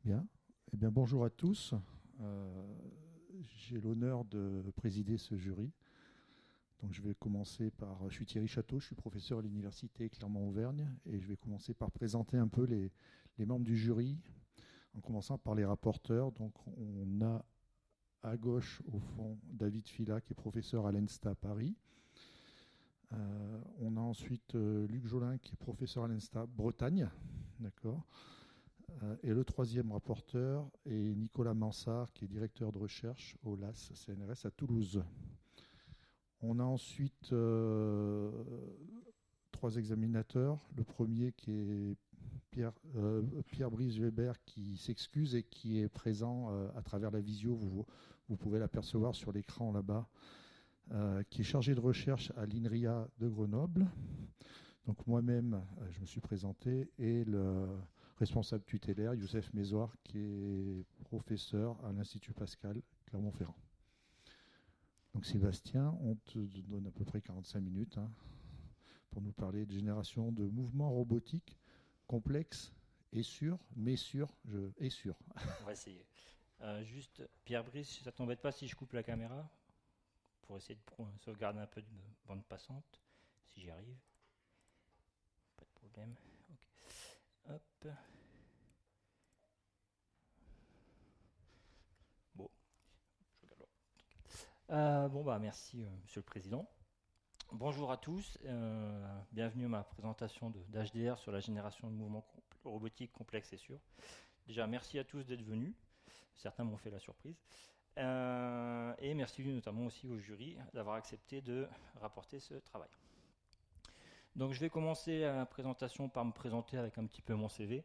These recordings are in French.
Bien. Eh bien, bonjour à tous. J'ai l'honneur de présider ce jury. Donc, je vais commencer par. Je suis Thierry Château, je suis professeur à l'université Clermont-Auvergne et je vais commencer par présenter un peu les membres du jury, en commençant par les rapporteurs. Donc, on a à gauche, au fond, David Fila, qui est professeur à l'ENSTA Paris. On a ensuite Luc Jolin, qui est professeur à l'ENSTA Bretagne. D'accord. Et le troisième rapporteur est Nicolas Mansart, qui est directeur de recherche au LAS CNRS à Toulouse. On a ensuite trois examinateurs. Le premier qui est Pierre Brice Weber, qui s'excuse et qui est présent à travers la visio. Vous pouvez l'apercevoir sur l'écran là-bas, qui est chargé de recherche à l'INRIA de Grenoble. Donc moi-même, je me suis présenté, et le responsable tutélaire, Youssef Mézoir, qui est professeur à l'Institut Pascal, Clermont-Ferrand. Donc Sébastien, on te donne à peu près 45 minutes pour nous parler de génération de mouvements robotiques complexes et sûrs, mais sûrs, et sûrs. On va essayer. Juste, Pierre Brice, ça t'embête pas si je coupe la caméra pour essayer de sauvegarder un peu de bande passante, si j'y arrive. Pas de problème. Ok. Hop. Bon, je regarde là. Merci, Monsieur le Président. Bonjour à tous. Bienvenue à ma présentation d'HDR sur la génération de mouvements robotiques complexes et sûrs. Déjà, merci à tous d'être venus. Certains m'ont fait la surprise. Et merci notamment aussi au jury d'avoir accepté de rapporter ce travail. Donc je vais commencer la présentation par me présenter avec un petit peu mon CV.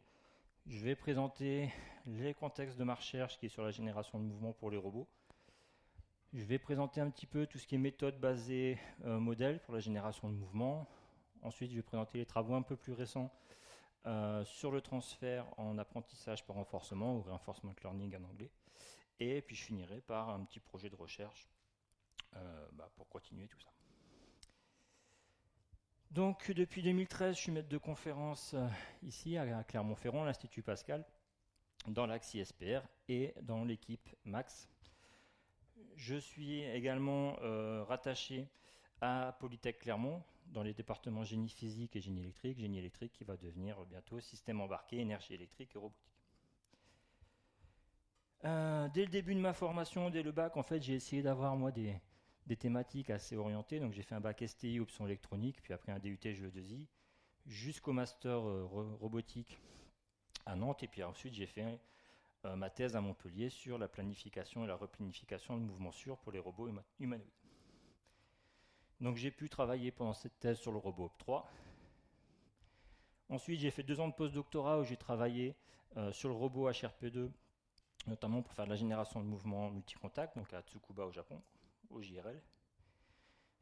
Je vais présenter les contextes de ma recherche qui est sur la génération de mouvements pour les robots. Je vais présenter un petit peu tout ce qui est méthode basée modèle pour la génération de mouvements. Ensuite, je vais présenter les travaux un peu plus récents sur le transfert en apprentissage par renforcement, ou reinforcement learning en anglais. Et puis je finirai par un petit projet de recherche pour continuer tout ça. Donc depuis 2013, je suis maître de conférence ici à Clermont-Ferrand, à l'Institut Pascal, dans l'axe ISPR et dans l'équipe MAX. Je suis également rattaché à Polytech Clermont, dans les départements génie physique et génie électrique qui va devenir bientôt système embarqué, énergie électrique et robotique. Dès le début de ma formation, dès le bac, en fait, j'ai essayé d'avoir moi des thématiques assez orientées. Donc j'ai fait un bac STI option électronique, puis après un DUT GE2I, jusqu'au master robotique à Nantes. Et puis ensuite j'ai fait ma thèse à Montpellier sur la planification et la replanification de mouvements sûrs pour les robots humanoïdes. Donc j'ai pu travailler pendant cette thèse sur le robot OP3. Ensuite j'ai fait 2 ans de post-doctorat où j'ai travaillé sur le robot HRP2, notamment pour faire de la génération de mouvements multicontact, donc à Tsukuba au Japon, au JRL.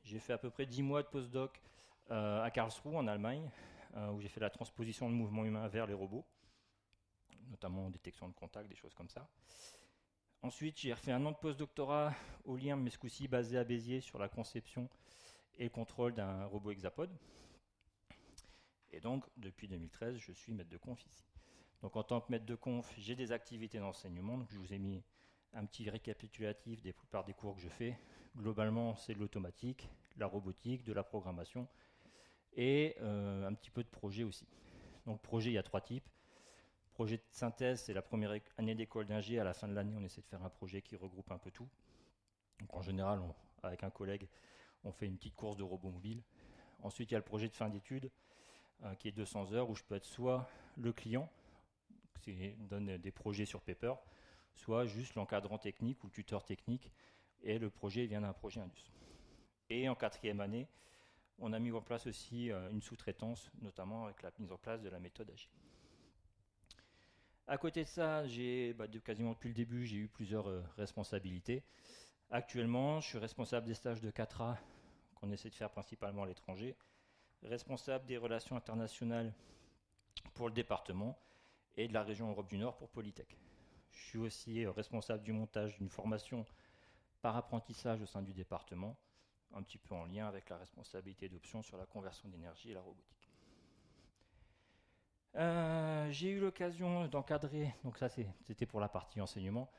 J'ai fait à peu près 10 mois de postdoc à Karlsruhe en Allemagne, où j'ai fait la transposition de mouvements humains vers les robots, notamment détection de contact, des choses comme ça. Ensuite, j'ai refait 1 an de postdoctorat au LIRM, mais ce coup-ci basé à Béziers sur la conception et le contrôle d'un robot hexapode. Et donc, depuis 2013, je suis maître de conf ici. Donc, en tant que maître de conf, j'ai des activités d'enseignement. Donc, je vous ai mis un petit récapitulatif des plupart des cours que je fais. Globalement, c'est de l'automatique, la robotique, de la programmation et un petit peu de projet aussi. Donc, projet, il y a 3 types. Projet de synthèse, c'est la première année d'école d'ingé. À la fin de l'année, on essaie de faire un projet qui regroupe un peu tout. Donc, en général, avec un collègue, on fait une petite course de robot mobile. Ensuite, il y a le projet de fin d'études, qui est 200 heures, où je peux être soit le client, qui donne des projets sur paper, soit juste l'encadrant technique ou le tuteur technique, et le projet vient d'un projet Indus. Et en 4e année, on a mis en place aussi une sous-traitance, notamment avec la mise en place de la méthode Agile. À côté de ça, quasiment depuis le début, j'ai eu plusieurs responsabilités. Actuellement, je suis responsable des stages de 4A qu'on essaie de faire principalement à l'étranger, responsable des relations internationales pour le département et de la région Europe du Nord pour Polytech. Je suis aussi responsable du montage d'une formation par apprentissage au sein du département, un petit peu en lien avec la responsabilité d'option sur la conversion d'énergie et la robotique. J'ai eu l'occasion d'encadrer, donc ça c'était pour la partie enseignement,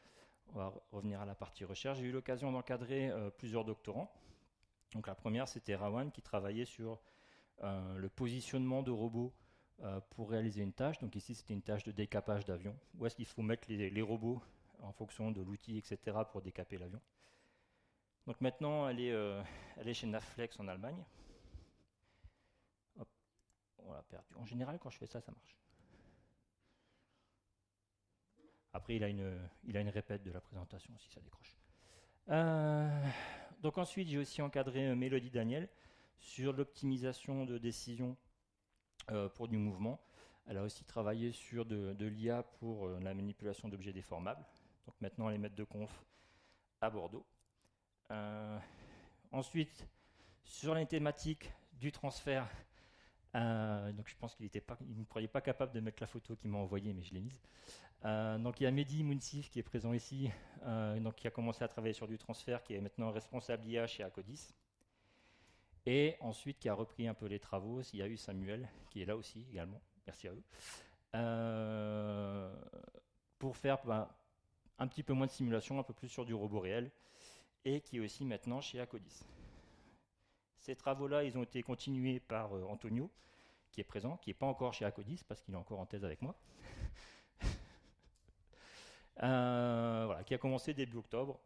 on va revenir à la partie recherche. J'ai eu l'occasion d'encadrer plusieurs doctorants. Donc la première c'était Rawan qui travaillait sur le positionnement de robots pour réaliser une tâche. Donc ici c'était une tâche de décapage d'avion. Où est-ce qu'il faut mettre les robots en fonction de l'outil, etc. pour décaper l'avion. Donc maintenant elle est chez Naflex en Allemagne. Hop, on l'a perdu. En général quand je fais ça, ça marche. Après, il a une répète de la présentation si ça décroche. Donc ensuite, j'ai aussi encadré Mélodie Daniel sur l'optimisation de décisions pour du mouvement. Elle a aussi travaillé sur de l'IA pour la manipulation d'objets déformables. Donc maintenant, elle est maître de conf à Bordeaux. Ensuite, sur les thématiques du transfert, donc je pense qu'il ne me croyait pas capable de mettre la photo qu'il m'a envoyée, mais je l'ai mise. Donc il y a Mehdi Mounsif qui est présent ici, donc qui a commencé à travailler sur du transfert, qui est maintenant responsable IA chez Acodis. Et ensuite qui a repris un peu les travaux. Il y a eu Samuel qui est là aussi également, merci à eux, pour faire un petit peu moins de simulation, un peu plus sur du robot réel, et qui est aussi maintenant chez Acodis. Ces travaux-là, ils ont été continués par Antonio, qui est présent, qui n'est pas encore chez Acodis parce qu'il est encore en thèse avec moi. Voilà, qui a commencé début octobre,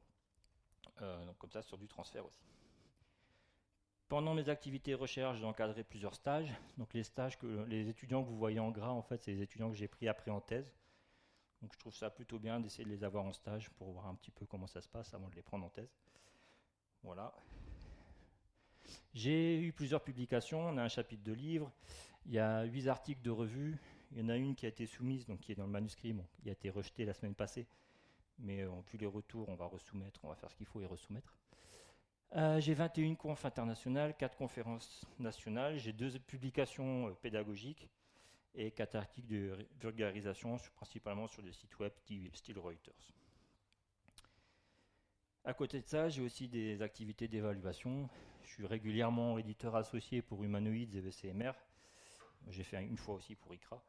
donc comme ça sur du transfert aussi. Pendant mes activités recherche, j'ai encadré plusieurs stages. Donc les étudiants que vous voyez en gras, en fait, c'est les étudiants que j'ai pris après en thèse. Donc je trouve ça plutôt bien d'essayer de les avoir en stage pour voir un petit peu comment ça se passe avant de les prendre en thèse. Voilà. J'ai eu plusieurs publications, on a un chapitre de livre, il y a 8 articles de revue, il y en a une qui a été soumise, donc qui est dans le manuscrit, bon, qui a été rejetée la semaine passée, mais plus les retours, on va resoumettre, on va faire ce qu'il faut et resoumettre. J'ai 21 confs internationales, 4 conférences nationales, j'ai 2 publications pédagogiques et 4 articles de vulgarisation, principalement sur des sites web style Reuters. À côté de ça, j'ai aussi des activités d'évaluation. Je suis régulièrement éditeur associé pour Humanoids et VCMR. J'ai fait une fois aussi pour ICRA.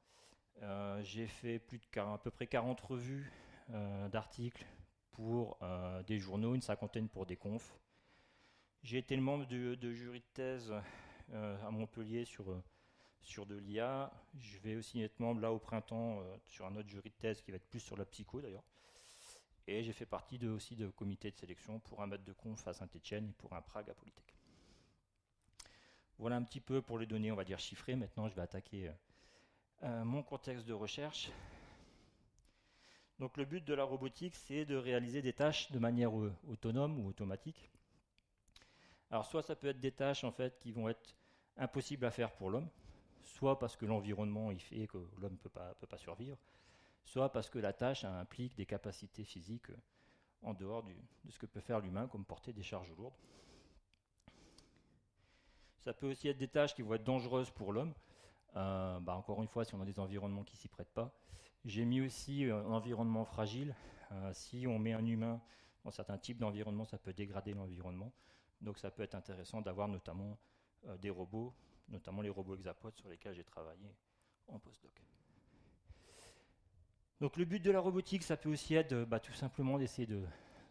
J'ai fait à peu près 40 revues d'articles pour des journaux, une cinquantaine pour des confs. J'ai été le membre de jury de thèse à Montpellier sur de l'IA. Je vais aussi être membre là au printemps sur un autre jury de thèse qui va être plus sur la psycho d'ailleurs. Et j'ai fait partie aussi de comité de sélection pour un maître de conf à Saint-Etienne et pour un Prague à Polytech. Voilà un petit peu pour les données, on va dire chiffrées. Maintenant, je vais attaquer mon contexte de recherche. Donc le but de la robotique, c'est de réaliser des tâches de manière autonome ou automatique. Alors soit ça peut être des tâches en fait qui vont être impossibles à faire pour l'homme, soit parce que l'environnement il fait que l'homme ne peut pas survivre, soit parce que la tâche implique des capacités physiques en dehors de ce que peut faire l'humain, comme porter des charges lourdes. Ça peut aussi être des tâches qui vont être dangereuses pour l'homme, encore une fois si on a des environnements qui ne s'y prêtent pas. J'ai mis aussi un environnement fragile. Si on met un humain dans certains types d'environnements, ça peut dégrader l'environnement. Donc ça peut être intéressant d'avoir notamment des robots, notamment les robots hexapodes sur lesquels j'ai travaillé en postdoc. Donc le but de la robotique, ça peut aussi être tout simplement d'essayer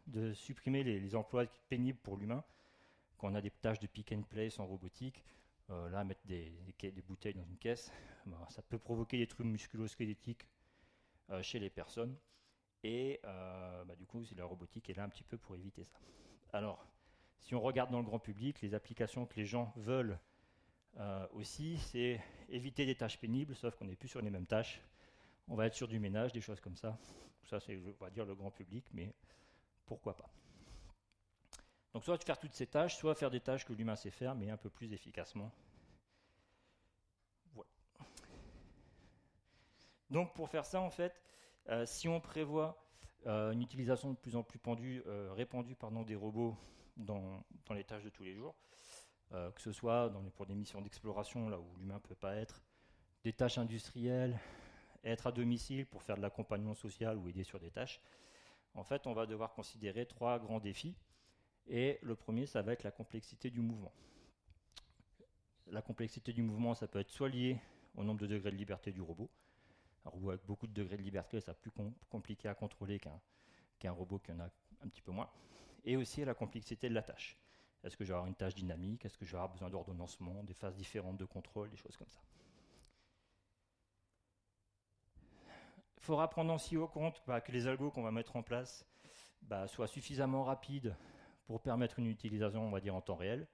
de supprimer les emplois pénibles pour l'humain. Quand on a des tâches de pick and place en robotique, là mettre des bouteilles dans une caisse, ça peut provoquer des troubles musculo-squelettiques chez les personnes. Et du coup, la robotique est là un petit peu pour éviter ça. Alors, si on regarde dans le grand public, les applications que les gens veulent aussi, c'est éviter des tâches pénibles, sauf qu'on n'est plus sur les mêmes tâches. On va être sur du ménage, des choses comme ça. Ça, c'est, on va dire, le grand public, mais pourquoi pas. Donc, soit faire toutes ces tâches, soit faire des tâches que l'humain sait faire, mais un peu plus efficacement. Voilà. Donc, pour faire ça, en fait, si on prévoit une utilisation de plus en plus répandue des robots dans les tâches de tous les jours, que ce soit pour des missions d'exploration, là où l'humain ne peut pas être, des tâches industrielles, être à domicile pour faire de l'accompagnement social ou aider sur des tâches. En fait, on va devoir considérer 3 grands défis. Et le premier, ça va être la complexité du mouvement. La complexité du mouvement, ça peut être soit lié au nombre de degrés de liberté du robot. Un robot avec beaucoup de degrés de liberté, c'est plus compliqué à contrôler qu'un robot qui en a un petit peu moins. Et aussi à la complexité de la tâche. Est-ce que je vais avoir une tâche dynamique? Est-ce que je vais avoir besoin d'ordonnancement, des phases différentes de contrôle, des choses comme ça. Il faudra prendre aussi au compte que les algos qu'on va mettre en place soient suffisamment rapides pour permettre une utilisation, on va dire, en temps réel.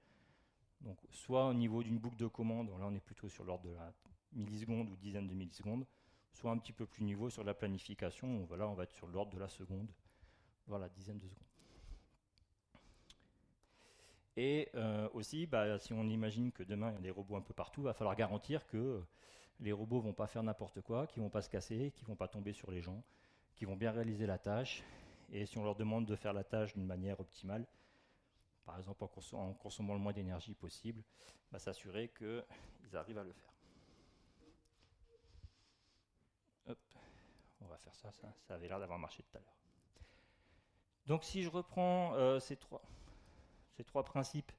Donc, soit au niveau d'une boucle de commande, là on est plutôt sur l'ordre de la milliseconde ou dizaine de millisecondes, soit un petit peu plus niveau sur la planification, où, on va être sur l'ordre de la seconde, voire la dizaine de secondes. Et aussi, si on imagine que demain il y a des robots un peu partout, il va falloir garantir que les robots ne vont pas faire n'importe quoi, qu'ils ne vont pas se casser, qu'ils ne vont pas tomber sur les gens, qu'ils vont bien réaliser la tâche. Et si on leur demande de faire la tâche d'une manière optimale, par exemple en consommant le moins d'énergie possible, s'assurer qu'ils arrivent à le faire. Hop, on va faire ça avait l'air d'avoir marché tout à l'heure. Donc si je reprends ces trois principes,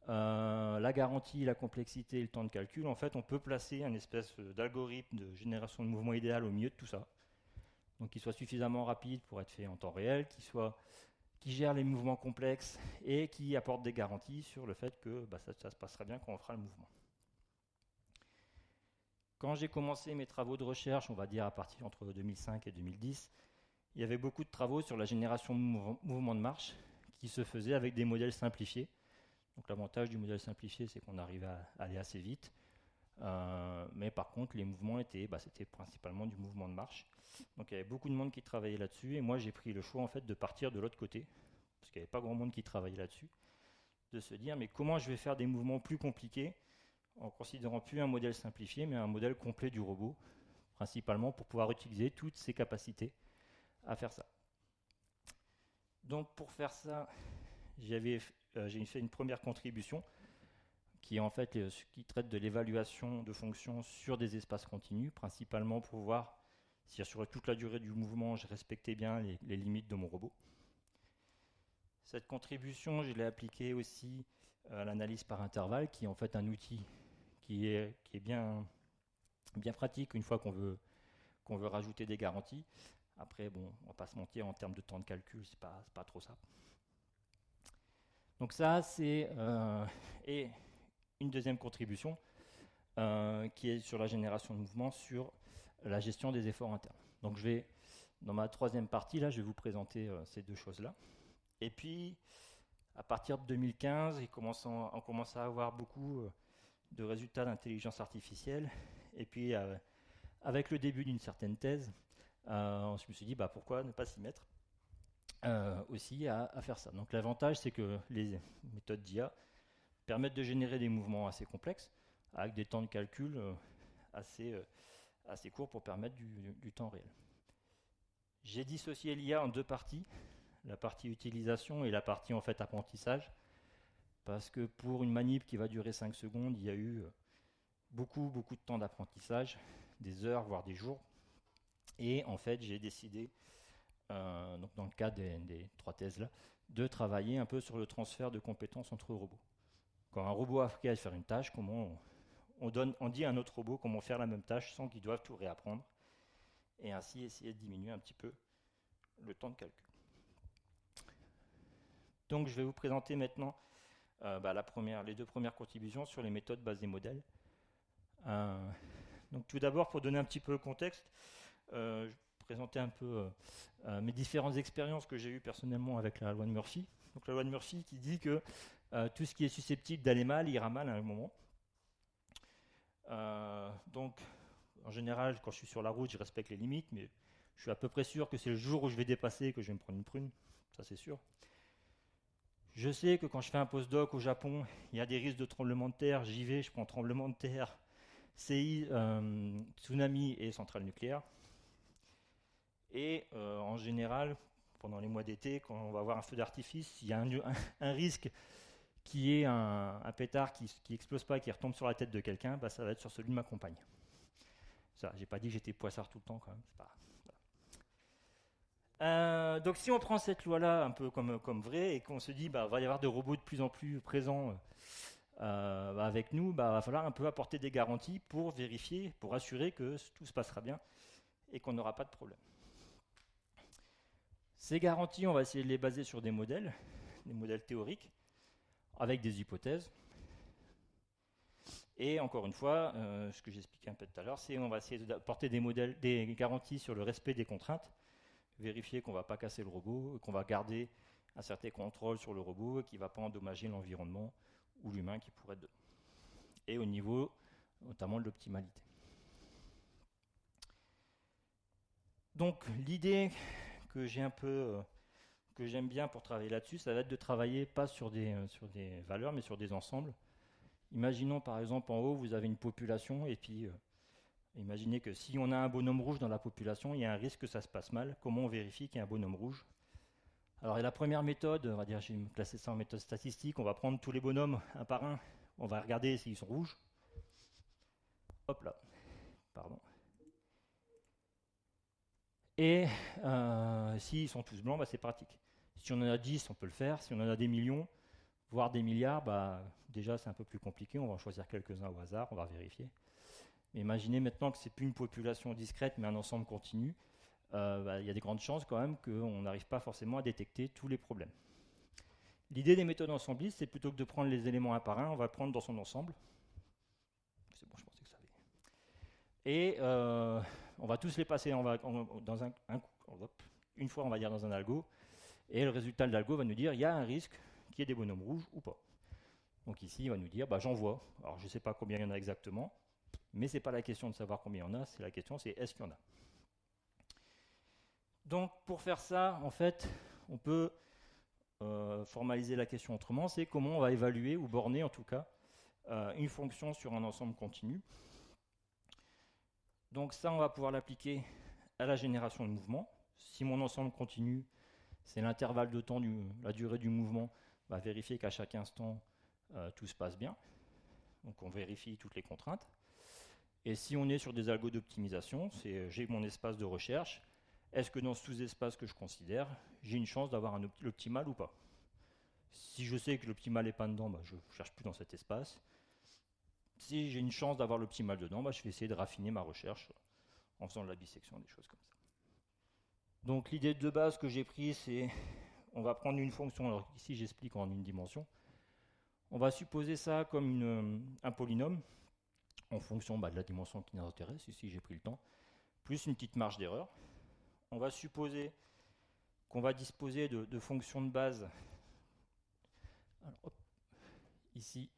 la garantie, la complexité et le temps de calcul, en fait on peut placer un espèce d'algorithme de génération de mouvement idéal au milieu de tout ça. Donc qu'il soit suffisamment rapide pour être fait en temps réel, qui gère les mouvements complexes et qui apporte des garanties sur le fait que ça se passera bien quand on fera le mouvement. Quand j'ai commencé mes travaux de recherche, on va dire à partir entre 2005 et 2010, il y avait beaucoup de travaux sur la génération de mouvements de marche qui se faisaient avec des modèles simplifiés. Donc l'avantage du modèle simplifié, c'est qu'on arrive à aller assez vite. Mais par contre, les mouvements c'était principalement du mouvement de marche. Donc il y avait beaucoup de monde qui travaillait là-dessus, et moi j'ai pris le choix en fait de partir de l'autre côté, parce qu'il n'y avait pas grand monde qui travaillait là-dessus, de se dire mais comment je vais faire des mouvements plus compliqués en considérant plus un modèle simplifié, mais un modèle complet du robot, principalement pour pouvoir utiliser toutes ses capacités à faire ça. Donc pour faire ça, j'ai fait une première contribution qui en fait qui traite de l'évaluation de fonctions sur des espaces continus, principalement pour voir si sur toute la durée du mouvement, je respectais bien les limites de mon robot. Cette contribution, je l'ai appliquée aussi à l'analyse par intervalle, qui est en fait un outil qui est bien pratique une fois qu'on veut rajouter des garanties. Après, on ne va pas se mentir, en termes de temps de calcul, c'est pas trop ça. Donc ça, c'est et une deuxième contribution qui est sur la génération de mouvements, sur la gestion des efforts internes. Donc dans ma troisième partie, là, je vais vous présenter ces deux choses-là. Et puis, à partir de 2015, on commence à avoir beaucoup de résultats d'intelligence artificielle. Et puis, avec le début d'une certaine thèse, je me suis dit, pourquoi ne pas s'y mettre aussi à faire ça. Donc l'avantage, c'est que les méthodes d'IA permettent de générer des mouvements assez complexes, avec des temps de calcul assez courts pour permettre du temps réel. J'ai dissocié l'IA en deux parties, la partie utilisation et la partie en fait apprentissage, parce que pour une manip qui va durer 5 secondes, il y a eu beaucoup de temps d'apprentissage, des heures voire des jours, et en fait j'ai décidé, donc dans le cadre des trois thèses là, de travailler un peu sur le transfert de compétences entre robots. Quand un robot a appris à faire une tâche, comment on dit à un autre robot comment faire la même tâche sans qu'il doive tout réapprendre, et ainsi essayer de diminuer un petit peu le temps de calcul. Donc je vais vous présenter maintenant les deux premières contributions sur les méthodes basées modèles. Donc tout d'abord, pour donner un petit peu le contexte, je vais présenter un peu mes différentes expériences que j'ai eues personnellement avec la loi de Murphy. Donc la loi de Murphy qui dit que tout ce qui est susceptible d'aller mal ira mal à un moment. Donc en général, quand je suis sur la route, je respecte les limites, mais je suis à peu près sûr que c'est le jour où je vais dépasser que je vais me prendre une prune, ça c'est sûr. Je sais que quand je fais un postdoc au Japon, il y a des risques de tremblement de terre, j'y vais, je prends tremblement de terre, tsunami et centrale nucléaire. Et en général, pendant les mois d'été, quand on va avoir un feu d'artifice, il y a un risque qui est un pétard qui explose pas et qui retombe sur la tête de quelqu'un, ça va être sur celui de ma compagne. Ça, j'ai pas dit que j'étais poissard tout le temps quand même. C'est pas... Donc si on prend cette loi-là un peu comme vraie et qu'on se dit va y avoir des robots de plus en plus présents avec nous, va falloir un peu apporter des garanties pour vérifier, pour assurer que tout se passera bien et qu'on n'aura pas de problème. Ces garanties, on va essayer de les baser sur des modèles théoriques, avec des hypothèses. Et encore une fois, ce que j'expliquais un peu tout à l'heure, c'est qu'on va essayer d'apporter des garanties sur le respect des contraintes, vérifier qu'on ne va pas casser le robot, qu'on va garder un certain contrôle sur le robot et qu'il ne va pas endommager l'environnement ou l'humain qui pourrait être dedans. Et au niveau notamment de l'optimalité. Donc l'idée que j'ai que j'aime bien pour travailler là-dessus, ça va être de travailler pas sur des valeurs, mais sur des ensembles. Imaginons par exemple en haut, vous avez une population, et puis imaginez que si on a un bonhomme rouge dans la population, il y a un risque que ça se passe mal. Comment on vérifie qu'il y a un bonhomme rouge? Alors la première méthode, on va dire, je vais classer ça en méthode statistique, on va prendre tous les bonhommes un par un, on va regarder s'ils sont rouges. Hop là, pardon. Et s'ils sont tous blancs, c'est pratique. Si on en a 10, on peut le faire. Si on en a des millions, voire des milliards, déjà c'est un peu plus compliqué. On va en choisir quelques-uns au hasard, on va vérifier. Mais imaginez maintenant que ce n'est plus une population discrète, mais un ensemble continu. Il y a des grandes chances quand même qu'on n'arrive pas forcément à détecter tous les problèmes. L'idée des méthodes ensemblistes, c'est plutôt que de prendre les éléments un par un, on va le prendre dans son ensemble. C'est bon, je pensais que ça avait. Et on va tous les passer une fois, on va dire, dans un algo. Et le résultat de l'algo va nous dire il y a un risque qu'il y ait des bonhommes rouges ou pas. Donc ici, il va nous dire j'en vois. Alors je ne sais pas combien il y en a exactement, mais ce n'est pas la question de savoir combien il y en a, c'est la question, c'est est-ce qu'il y en a. Donc pour faire ça, en fait, on peut formaliser la question autrement, c'est comment on va évaluer, ou borner en tout cas, une fonction sur un ensemble continu. Donc ça, on va pouvoir l'appliquer à la génération de mouvement. Si mon ensemble continu, c'est l'intervalle de temps, la durée du mouvement, on va vérifier qu'à chaque instant, tout se passe bien. Donc on vérifie toutes les contraintes. Et si on est sur des algos d'optimisation, j'ai mon espace de recherche. Est-ce que dans ce sous-espace que je considère, j'ai une chance d'avoir l'optimal ou pas? Si je sais que l'optimal n'est pas dedans, je ne cherche plus dans cet espace. Si j'ai une chance d'avoir l'optimal dedans, je vais essayer de raffiner ma recherche en faisant de la dissection, des choses comme ça. Donc l'idée de base que j'ai prise, c'est on va prendre une fonction, alors ici j'explique en une dimension. On va supposer ça comme un polynôme en fonction de la dimension qui nous intéresse, ici j'ai pris le temps, plus une petite marge d'erreur. On va supposer qu'on va disposer de fonctions de base, alors, ici,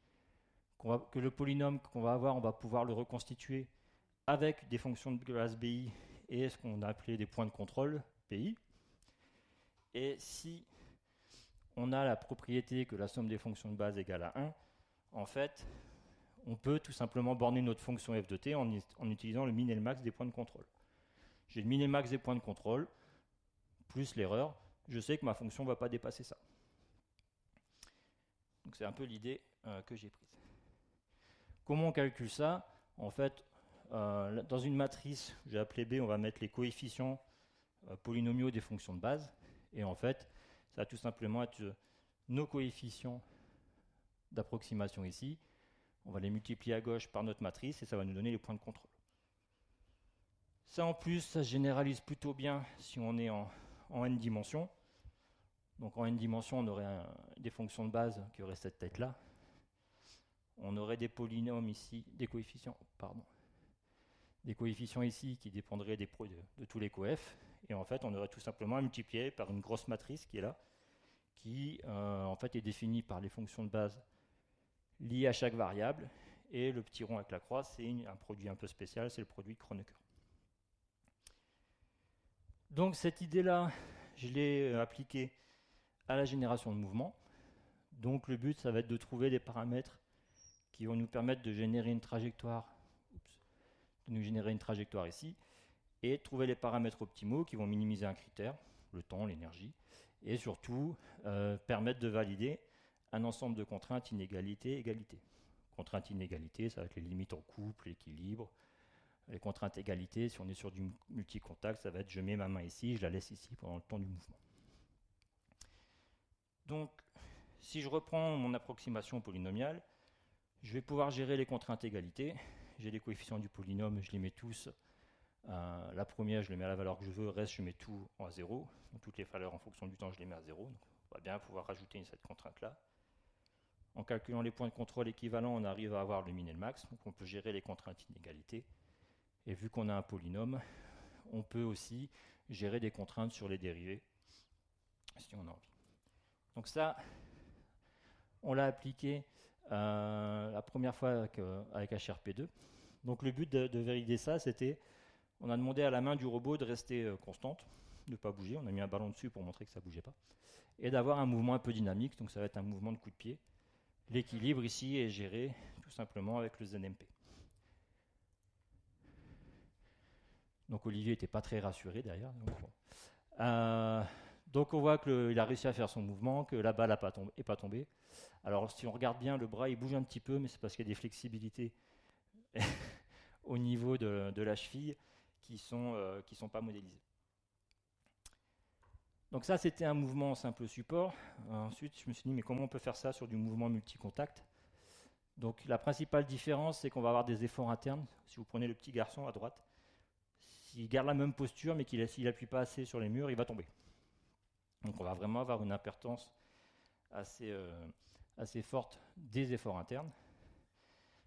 que le polynôme qu'on va avoir, on va pouvoir le reconstituer avec des fonctions de classe BI et ce qu'on a appelé des points de contrôle, PI. Et si on a la propriété que la somme des fonctions de base égale à 1, en fait, on peut tout simplement borner notre fonction f de t en utilisant le min et le max des points de contrôle. J'ai le min et le max des points de contrôle, plus l'erreur, je sais que ma fonction ne va pas dépasser ça. Donc c'est un peu l'idée que j'ai prise. Comment on calcule ça? En fait, dans une matrice, j'ai appelé B, on va mettre les coefficients polynomiaux des fonctions de base. Et en fait, ça va tout simplement être nos coefficients d'approximation ici. On va les multiplier à gauche par notre matrice et ça va nous donner les points de contrôle. Ça en plus, ça se généralise plutôt bien si on est en n dimensions. Donc en n dimensions, on aurait des fonctions de base qui auraient cette tête-là. On aurait des polynômes ici, des coefficients ici qui dépendraient de tous les coefs. Et en fait, on aurait tout simplement à multiplier par une grosse matrice qui est là, qui en fait est définie par les fonctions de base liées à chaque variable. Et le petit rond avec la croix, c'est un produit un peu spécial, c'est le produit Kronecker. Donc cette idée-là, je l'ai appliquée à la génération de mouvements. Donc le but, ça va être de trouver des paramètres qui vont nous permettre de générer une trajectoire, ici, et trouver les paramètres optimaux qui vont minimiser un critère, le temps, l'énergie, et surtout permettre de valider un ensemble de contraintes inégalité, égalité. Contraintes inégalité, ça va être les limites en couple, l'équilibre. Les contraintes égalité, si on est sur du multicontact, ça va être je mets ma main ici, je la laisse ici pendant le temps du mouvement. Donc, si je reprends mon approximation polynomiale, Je vais pouvoir gérer les contraintes égalité. J'ai les coefficients du polynôme, je les mets tous. La première, je les mets à la valeur que je veux. Le reste, je mets tout à 0. Donc, toutes les valeurs en fonction du temps, je les mets à 0. Donc, on va bien pouvoir rajouter cette contrainte-là. En calculant les points de contrôle équivalents, on arrive à avoir le min et le max. Donc, on peut gérer les contraintes inégalité. Et vu qu'on a un polynôme, on peut aussi gérer des contraintes sur les dérivés, si on a envie. Donc ça, on l'a appliqué la première fois avec HRP2. Donc le but de valider ça, c'était, on a demandé à la main du robot de rester constante, de ne pas bouger. On a mis un ballon dessus pour montrer que ça ne bougeait pas. Et d'avoir un mouvement un peu dynamique, donc ça va être un mouvement de coup de pied. L'équilibre ici est géré tout simplement avec le ZNMP. Donc Olivier n'était pas très rassuré derrière. Donc on voit qu'il a réussi à faire son mouvement, que la balle n'est pas tombée. Alors si on regarde bien, le bras il bouge un petit peu, mais c'est parce qu'il y a des flexibilités au niveau de la cheville qui sont pas modélisées. Donc ça c'était un mouvement simple support. Ensuite je me suis dit mais comment on peut faire ça sur du mouvement multicontact? Donc la principale différence c'est qu'on va avoir des efforts internes. Si vous prenez le petit garçon à droite, s'il garde la même posture mais s'il n'appuie pas assez sur les murs, il va tomber. Donc on va vraiment avoir une impertance assez forte des efforts internes.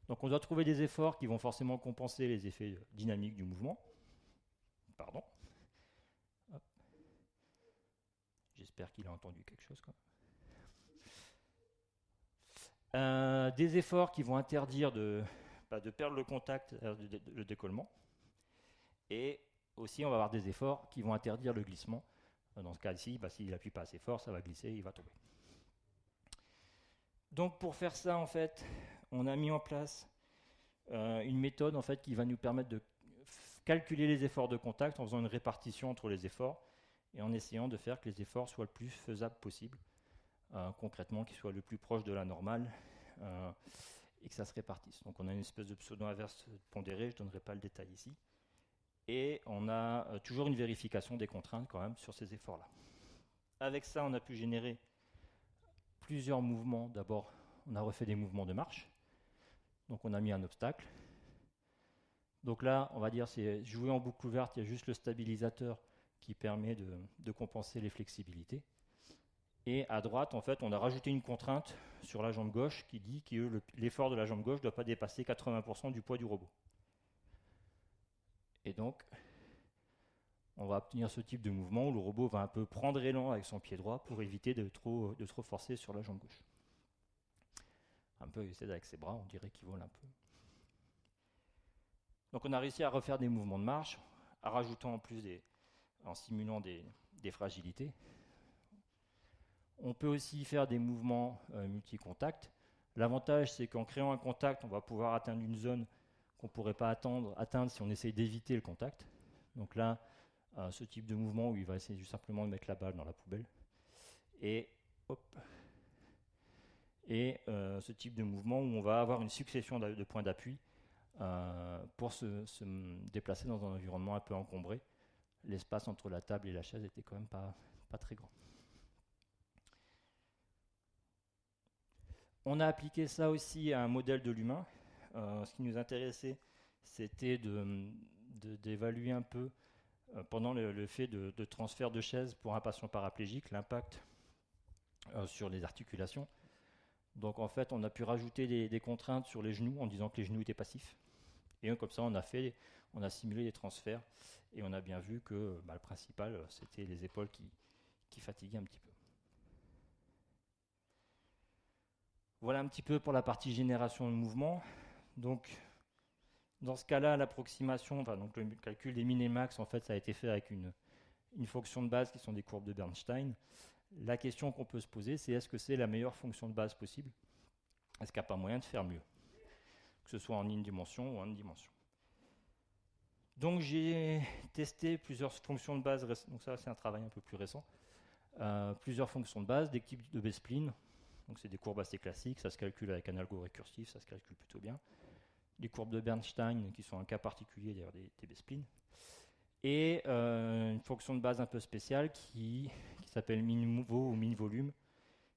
Donc on doit trouver des efforts qui vont forcément compenser les effets dynamiques du mouvement. Pardon. Hop. J'espère qu'il a entendu quelque chose. Des efforts qui vont interdire de perdre le contact, le décollement. Et aussi on va avoir des efforts qui vont interdire le glissement. Dans ce cas-ci, s'il n'appuie pas assez fort, ça va glisser, il va tomber. Donc pour faire ça, en fait, on a mis en place une méthode en fait, qui va nous permettre de calculer les efforts de contact en faisant une répartition entre les efforts et en essayant de faire que les efforts soient le plus faisables possible, concrètement qu'ils soient le plus proches de la normale et que ça se répartisse. Donc on a une espèce de pseudo-inverse pondérée, je ne donnerai pas le détail ici. Et on a toujours une vérification des contraintes quand même sur ces efforts-là. Avec ça, on a pu générer plusieurs mouvements. D'abord, on a refait des mouvements de marche. Donc on a mis un obstacle. Donc là, on va dire, c'est jouer en boucle ouverte, il y a juste le stabilisateur qui permet de compenser les flexibilités. Et à droite, en fait, on a rajouté une contrainte sur la jambe gauche qui dit que l'effort de la jambe gauche ne doit pas dépasser 80% du poids du robot. Et donc, on va obtenir ce type de mouvement où le robot va un peu prendre élan avec son pied droit pour éviter de trop forcer sur la jambe gauche. Un peu essayer avec ses bras, on dirait qu'il vole un peu. Donc on a réussi à refaire des mouvements de marche, en rajoutant en plus en simulant des fragilités. On peut aussi faire des mouvements multicontacts. L'avantage, c'est qu'en créant un contact, on va pouvoir atteindre une zone qu'on ne pourrait pas atteindre si on essaye d'éviter le contact. Donc là, ce type de mouvement où il va essayer juste simplement de mettre la balle dans la poubelle. Et ce type de mouvement où on va avoir une succession de points d'appui pour se déplacer dans un environnement un peu encombré. L'espace entre la table et la chaise était quand même pas très grand. On a appliqué ça aussi à un modèle de l'humain. Ce qui nous intéressait, c'était d'évaluer un peu, pendant le fait de transfert de chaise pour un patient paraplégique, l'impact sur les articulations. Donc en fait, on a pu rajouter des contraintes sur les genoux en disant que les genoux étaient passifs. Et comme ça, on a simulé les transferts et on a bien vu que le principal, c'était les épaules qui fatiguaient un petit peu. Voilà un petit peu pour la partie génération de mouvement. Donc, dans ce cas-là, l'approximation, donc le calcul des min et max, en fait, ça a été fait avec une fonction de base qui sont des courbes de Bernstein. La question qu'on peut se poser, c'est est-ce que c'est la meilleure fonction de base possible? Est-ce qu'il n'y a pas moyen de faire mieux? Que ce soit en une dimension ou en une dimension. Donc, j'ai testé plusieurs fonctions de base, donc ça, c'est un travail un peu plus récent. Plusieurs fonctions de base, des types de B-spline. Donc c'est des courbes assez classiques, ça se calcule avec un algo récursif, ça se calcule plutôt bien. Les courbes de Bernstein, qui sont un cas particulier d'ailleurs des B-splines. Et une fonction de base un peu spéciale qui s'appelle min-vo ou min-volume,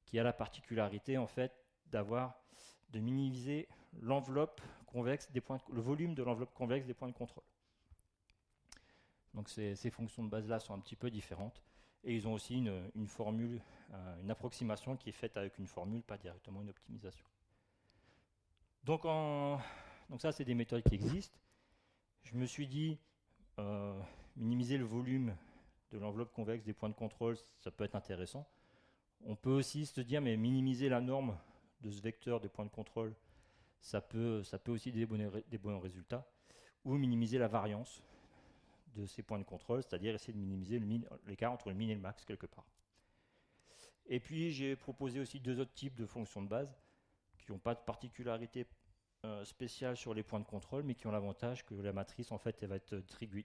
qui a la particularité en fait de minimiser l'enveloppe convexe des points, le volume de l'enveloppe convexe des points de contrôle. Donc ces fonctions de base-là sont un petit peu différentes. Et ils ont aussi une formule, une approximation qui est faite avec une formule, pas directement une optimisation. Donc ça, c'est des méthodes qui existent. Je me suis dit, minimiser le volume de l'enveloppe convexe des points de contrôle, ça peut être intéressant. On peut aussi se dire, mais minimiser la norme de ce vecteur de points de contrôle, ça peut aussi donner des bons résultats. Ou minimiser la variance de ces points de contrôle, c'est-à-dire essayer de minimiser l'écart entre le min et le max quelque part. Et puis j'ai proposé aussi 2 autres types de fonctions de base qui n'ont pas de particularité spéciale sur les points de contrôle, mais qui ont l'avantage que la matrice en fait elle va être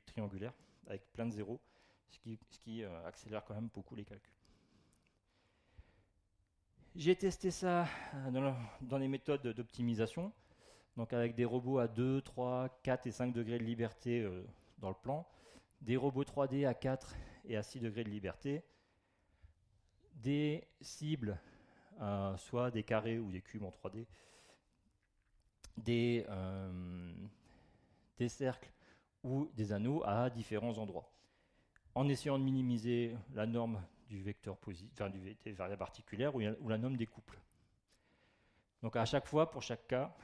triangulaire avec plein de zéros, ce qui accélère quand même beaucoup les calculs. J'ai testé ça dans les méthodes d'optimisation, donc avec des robots à 2, 3, 4 et 5 degrés de liberté dans le plan, des robots 3D à 4 et à 6 degrés de liberté, des cibles, soit des carrés ou des cubes en 3D, des cercles ou des anneaux à différents endroits, en essayant de minimiser la norme du vecteur des variables articulaires ou la norme des couples. Donc à chaque fois, pour chaque cas,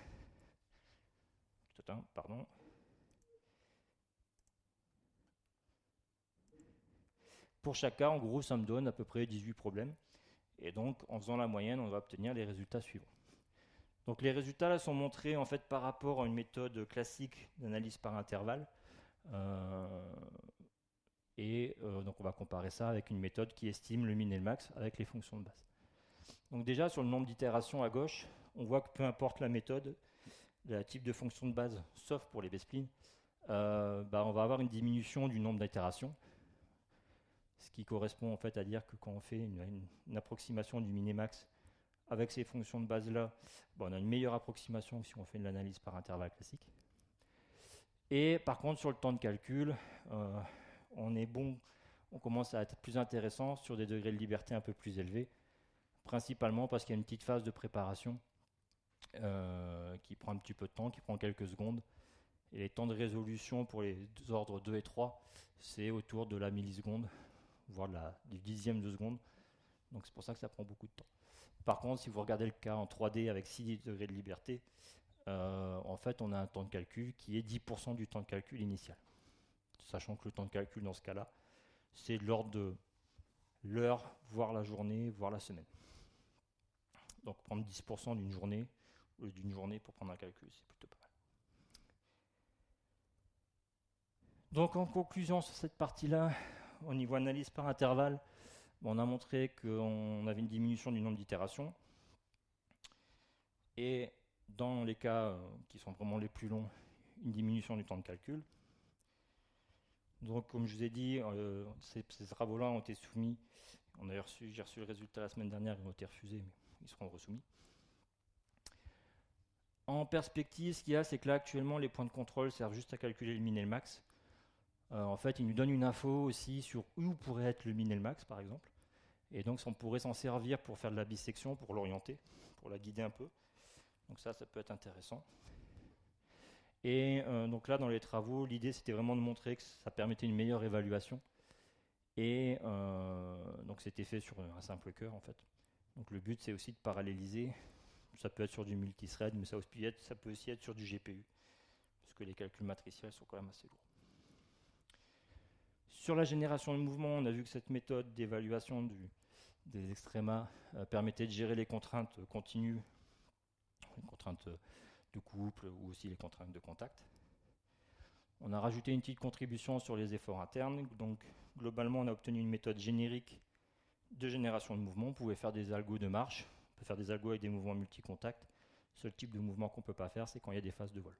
pour chaque cas, en gros, ça me donne à peu près 18 problèmes. Et donc, en faisant la moyenne, on va obtenir les résultats suivants. Donc les résultats là sont montrés en fait par rapport à une méthode classique d'analyse par intervalle. Donc on va comparer ça avec une méthode qui estime le min et le max avec les fonctions de base. Donc déjà sur le nombre d'itérations à gauche, on voit que peu importe la méthode, le type de fonction de base, sauf pour les B-splines, on va avoir une diminution du nombre d'itérations, ce qui correspond en fait à dire que quand on fait une approximation du min et max avec ces fonctions de base là, on a une meilleure approximation que si on fait de l'analyse par intervalle classique. Et par contre sur le temps de calcul, on commence à être plus intéressant sur des degrés de liberté un peu plus élevés, principalement parce qu'il y a une petite phase de préparation qui prend un petit peu de temps, qui prend quelques secondes. Et les temps de résolution pour les ordres 2 et 3, c'est autour de la milliseconde, voire du dixième de seconde. Donc c'est pour ça que ça prend beaucoup de temps. Par contre, si vous regardez le cas en 3D avec 6 degrés de liberté, en fait, on a un temps de calcul qui est 10% du temps de calcul initial. Sachant que le temps de calcul dans ce cas-là, c'est de l'ordre de l'heure, voire la journée, voire la semaine. Donc prendre 10% d'une journée pour prendre un calcul, c'est plutôt pas mal. Donc en conclusion sur cette partie-là, au niveau analyse par intervalle, on a montré qu'on avait une diminution du nombre d'itérations. Et dans les cas qui sont vraiment les plus longs, une diminution du temps de calcul. Donc comme je vous ai dit, ces travaux-là ont été soumis. J'ai reçu le résultat la semaine dernière, ils ont été refusés, mais ils seront resoumis. En perspective, ce qu'il y a, c'est que là, actuellement, les points de contrôle servent juste à calculer le min et le max. En fait, ils nous donnent une info aussi sur où pourrait être le min et le max, par exemple. Et donc, on pourrait s'en servir pour faire de la bisection, pour l'orienter, pour la guider un peu. Donc ça peut être intéressant. Et donc là, dans les travaux, l'idée, c'était vraiment de montrer que ça permettait une meilleure évaluation. Et donc, c'était fait sur un simple cœur, en fait. Donc, le but, c'est aussi de paralléliser. Ça peut être sur du multithread, mais ça peut aussi être sur du GPU, parce que les calculs matriciels sont quand même assez lourds. Sur la génération de mouvement, on a vu que cette méthode d'évaluation des extrémas permettait de gérer les contraintes continues, les contraintes de couple ou aussi les contraintes de contact. On a rajouté une petite contribution sur les efforts internes. Donc, globalement, on a obtenu une méthode générique de génération de mouvement. On pouvait faire des algos de marche, on peut faire des algos avec des mouvements multicontacts. Le seul type de mouvement qu'on ne peut pas faire, c'est quand il y a des phases de vol.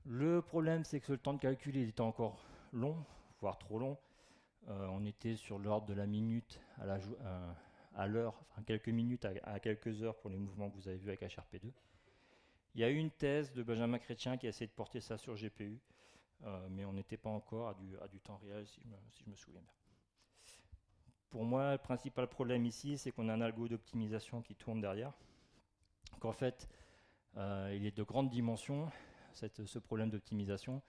Le problème, c'est que le temps de calcul il était encore long, voire trop long. On était sur l'ordre de la minute à l'heure, enfin quelques minutes à quelques heures pour les mouvements que vous avez vus avec HRP2. Il y a eu une thèse de Benjamin Chrétien qui a essayé de porter ça sur GPU, mais on n'était pas encore à du temps réel, si je me souviens bien. Pour moi, le principal problème ici, c'est qu'on a un algo d'optimisation qui tourne derrière. qu'en fait, il est de grande dimension, ce problème d'optimisation,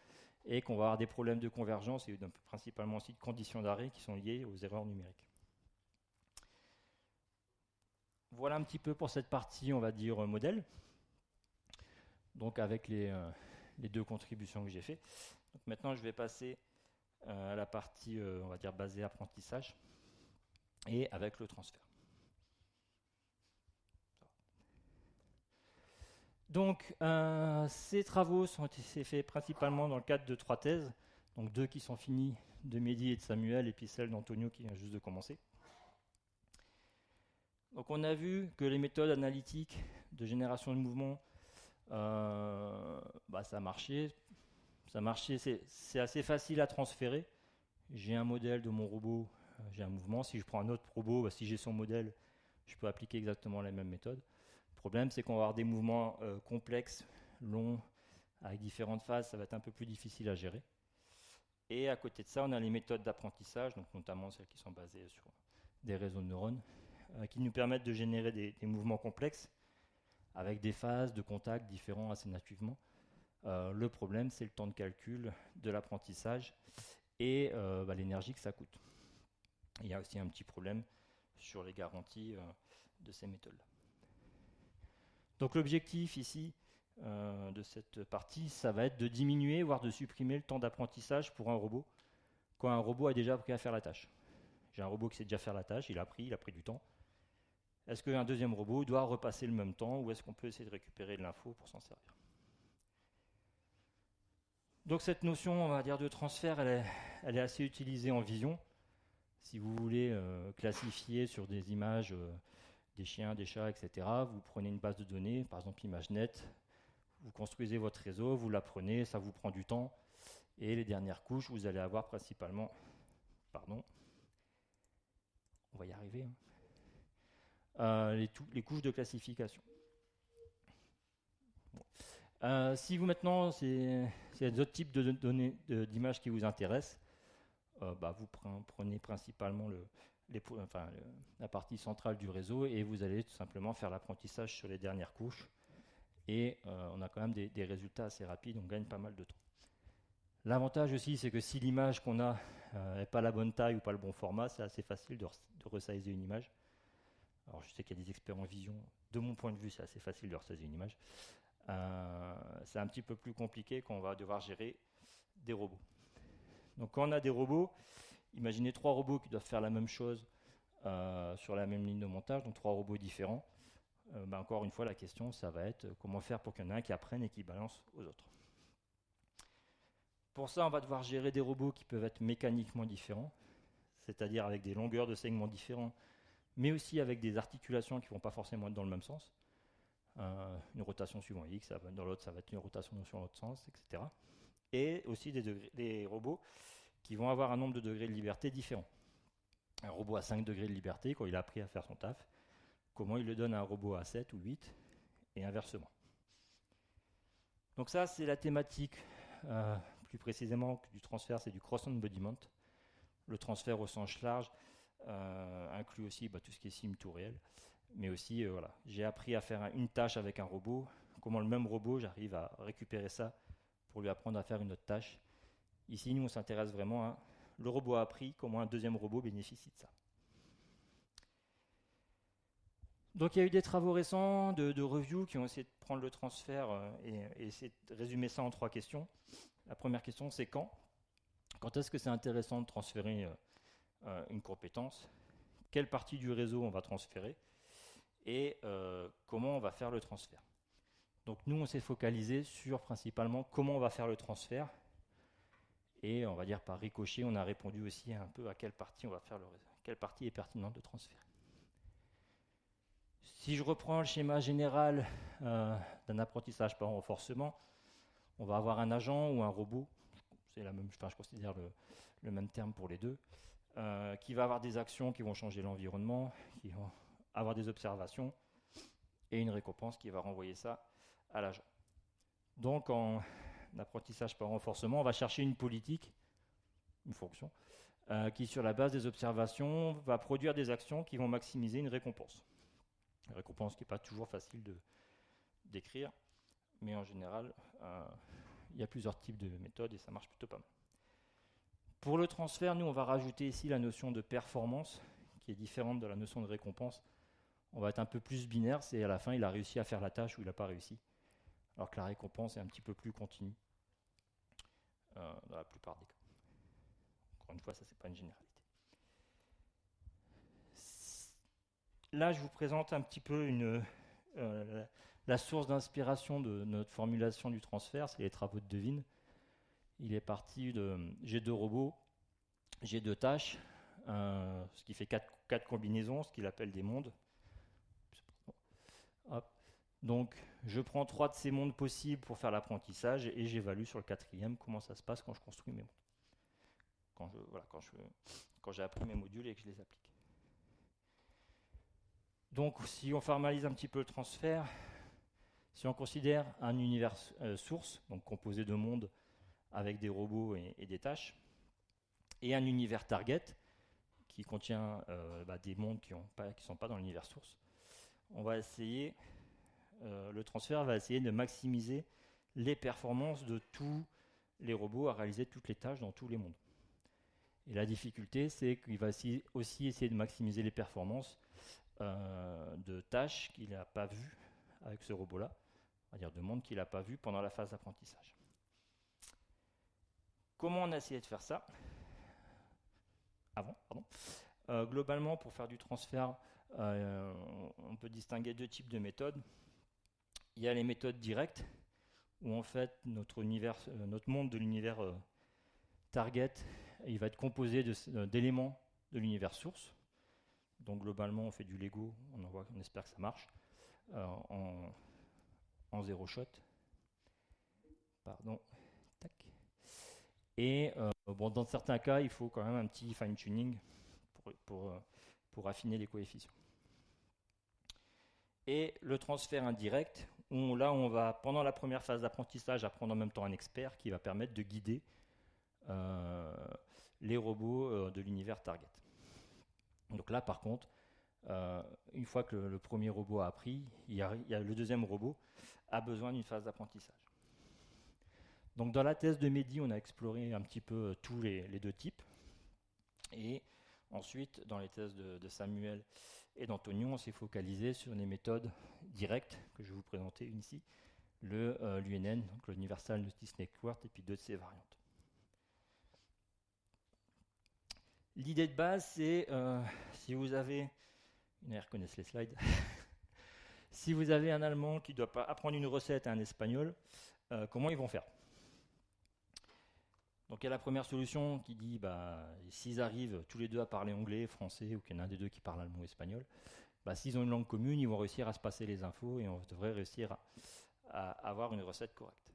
et qu'on va avoir des problèmes de convergence et principalement aussi de conditions d'arrêt qui sont liées aux erreurs numériques. Voilà un petit peu pour cette partie, on va dire, modèle. Donc avec les deux contributions que j'ai faites. Donc maintenant, je vais passer à la partie, on va dire, basée apprentissage et avec le transfert. Donc, ces travaux ont été faits principalement dans le cadre de 3 thèses, donc 2 qui sont finies, de Mehdi et de Samuel, et puis celle d'Antonio qui vient juste de commencer. Donc, on a vu que les méthodes analytiques de génération de mouvements, ça marchait. C'est assez facile à transférer. J'ai un modèle de mon robot, j'ai un mouvement. Si je prends un autre robot, si j'ai son modèle, je peux appliquer exactement la même méthode. Le problème, c'est qu'on va avoir des mouvements complexes, longs, avec différentes phases, ça va être un peu plus difficile à gérer. Et à côté de ça, on a les méthodes d'apprentissage, donc notamment celles qui sont basées sur des réseaux de neurones, qui nous permettent de générer des mouvements complexes, avec des phases de contact différents assez nativement. Le problème, c'est le temps de calcul de l'apprentissage et l'énergie que ça coûte. Il y a aussi un petit problème sur les garanties de ces méthodes-là. Donc l'objectif ici de cette partie, ça va être de diminuer, voire de supprimer le temps d'apprentissage pour un robot, quand un robot a déjà appris à faire la tâche. J'ai un robot qui sait déjà faire la tâche, il a pris du temps. Est-ce qu'un deuxième robot doit repasser le même temps, ou est-ce qu'on peut essayer de récupérer de l'info pour s'en servir? Donc cette notion, on va dire, de transfert, elle est assez utilisée en vision. Si vous voulez classifier sur des images des chiens, des chats, etc., vous prenez une base de données, par exemple ImageNet, vous construisez votre réseau, vous l'apprenez, ça vous prend du temps, et les dernières couches, vous allez avoir principalement, on va y arriver, les couches de classification. Bon. Si vous maintenant, c'est d'autres types de données, d'images qui vous intéressent, vous prenez principalement la partie centrale du réseau et vous allez tout simplement faire l'apprentissage sur les dernières couches. Et on a quand même des résultats assez rapides, on gagne pas mal de temps. L'avantage aussi, c'est que si l'image qu'on a n'est pas la bonne taille ou pas le bon format, c'est assez facile de resizer une image. Alors je sais qu'il y a des experts en vision, de mon point de vue, c'est assez facile de resizer une image. C'est un petit peu plus compliqué quand on va devoir gérer des robots. Donc quand on a des robots, imaginez 3 robots qui doivent faire la même chose sur la même ligne de montage, donc 3 robots différents. Encore une fois, la question, ça va être comment faire pour qu'il y en ait un qui apprenne et qui balance aux autres. Pour ça, on va devoir gérer des robots qui peuvent être mécaniquement différents, c'est-à-dire avec des longueurs de segments différents, mais aussi avec des articulations qui ne vont pas forcément être dans le même sens. Une rotation suivant X, dans l'autre, ça va être une rotation sur l'autre sens, etc. Et aussi des robots qui vont avoir un nombre de degrés de liberté différents. Un robot à 5 degrés de liberté, quand il a appris à faire son taf, comment il le donne à un robot à 7 ou 8, et inversement. Donc ça, c'est la thématique, plus précisément du transfert, c'est du cross-embodiment. Le transfert au sens large inclut aussi tout ce qui est sim to réel, mais aussi, j'ai appris à faire une tâche avec un robot, comment le même robot, j'arrive à récupérer ça pour lui apprendre à faire une autre tâche. Ici, nous, on s'intéresse vraiment à le robot a appris, comment un deuxième robot bénéficie de ça. Donc il y a eu des travaux récents de review qui ont essayé de prendre le transfert et essayer de résumer ça en 3 questions. La première question, c'est quand? Quand est-ce que c'est intéressant de transférer une compétence? Quelle partie du réseau on va transférer? Et comment on va faire le transfert? Donc nous, on s'est focalisé sur principalement comment on va faire le transfert. Et on va dire par ricochet, on a répondu aussi un peu à quelle partie on va faire quelle partie est pertinente de transfert. Si je reprends le schéma général d'un apprentissage par renforcement, on va avoir un agent ou un robot, c'est la même, je considère le même terme pour les deux, qui va avoir des actions qui vont changer l'environnement, qui vont avoir des observations et une récompense qui va renvoyer ça à l'agent. Donc en apprentissage par renforcement, on va chercher une politique, une fonction, qui sur la base des observations va produire des actions qui vont maximiser une récompense. Une récompense qui n'est pas toujours facile décrire, mais en général, il y a plusieurs types de méthodes et ça marche plutôt pas mal. Pour le transfert, nous, on va rajouter ici la notion de performance, qui est différente de la notion de récompense. On va être un peu plus binaire, c'est à la fin, il a réussi à faire la tâche ou il n'a pas réussi, alors que la récompense est un petit peu plus continue, dans la plupart des cas. Encore une fois, ça, c'est pas une généralité. Là, je vous présente un petit peu la source d'inspiration de notre formulation du transfert, c'est les travaux de Devine. Il est parti de j'ai 2 robots, j'ai 2 tâches, ce qui fait 4 combinaisons, ce qu'il appelle des mondes. Hop. Donc, je prends 3 de ces mondes possibles pour faire l'apprentissage et j'évalue sur le 4e comment ça se passe quand je construis mes mondes. Quand j'ai appris mes modules et que je les applique. Donc, si on formalise un petit peu le transfert, si on considère un univers source, donc composé de mondes avec des robots et des tâches, et un univers target qui contient des mondes qui ne sont pas dans l'univers source, on va essayer, le transfert va essayer de maximiser les performances de tous les robots à réaliser toutes les tâches dans tous les mondes. Et la difficulté, c'est qu'il va aussi essayer de maximiser les performances de tâches qu'il n'a pas vues avec ce robot-là, on va dire de mondes qu'il n'a pas vues pendant la phase d'apprentissage. Comment on a essayé de faire ça ? Globalement, pour faire du transfert, on peut distinguer 2 types de méthodes. Il y a les méthodes directes, où en fait notre monde de l'univers target, il va être composé d'éléments de l'univers source. Donc globalement, on fait du Lego, on espère que ça marche, en 0 shot. Pardon. Tac. Et dans certains cas, il faut quand même un petit fine-tuning pour affiner les coefficients. Et le transfert indirect, là on va, pendant la première phase d'apprentissage, apprendre en même temps un expert qui va permettre de guider les robots de l'univers target. Donc là, par contre, une fois que le premier robot a appris, il y a le deuxième robot a besoin d'une phase d'apprentissage. Donc dans la thèse de Mehdi, on a exploré un petit peu tous les 2 types. Et ensuite, dans les thèses de Samuel et d'Antonio, on s'est focalisé sur les méthodes directes que je vais vous présenter ici, l'UNN, donc l'Universal Notice Network, et puis 2 de ses variantes. L'idée de base, c'est, si vous avez, ils reconnaissent les slides, si vous avez un Allemand qui doit apprendre une recette à un Espagnol, comment ils vont faire ? Donc il y a la première solution qui dit, s'ils arrivent tous les 2 à parler anglais, français, ou qu'il y en a un des 2 qui parle allemand ou espagnol, s'ils ont une langue commune, ils vont réussir à se passer les infos et on devrait réussir à avoir une recette correcte.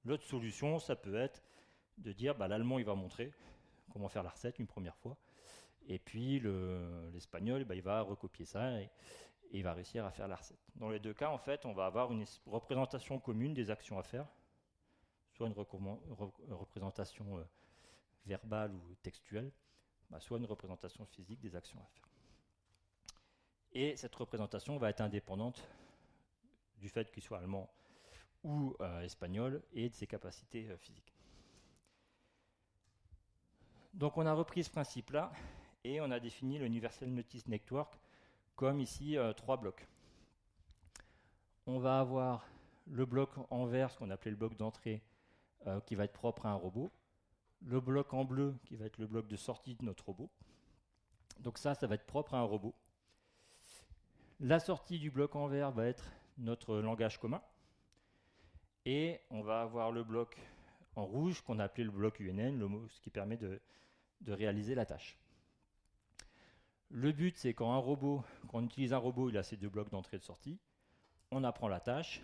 L'autre solution, ça peut être de dire, l'allemand, il va montrer comment faire la recette une première fois, et puis l'espagnol, il va recopier ça et il va réussir à faire la recette. Dans les 2 cas, en fait, on va avoir une représentation commune des actions à faire, soit une représentation verbale ou textuelle, soit une représentation physique des actions à faire. Et cette représentation va être indépendante du fait qu'il soit allemand ou espagnol et de ses capacités physiques. Donc on a repris ce principe-là et on a défini l'Universal Notice Network comme ici 3 blocs. On va avoir le bloc en vert, ce qu'on appelait le bloc d'entrée, qui va être propre à un robot. Le bloc en bleu, qui va être le bloc de sortie de notre robot. Donc ça va être propre à un robot. La sortie du bloc en vert va être notre langage commun. Et on va avoir le bloc en rouge, qu'on a appelé le bloc UNN, ce qui permet de réaliser la tâche. Le but, c'est quand on utilise un robot, il a ces 2 blocs d'entrée et de sortie. On apprend la tâche.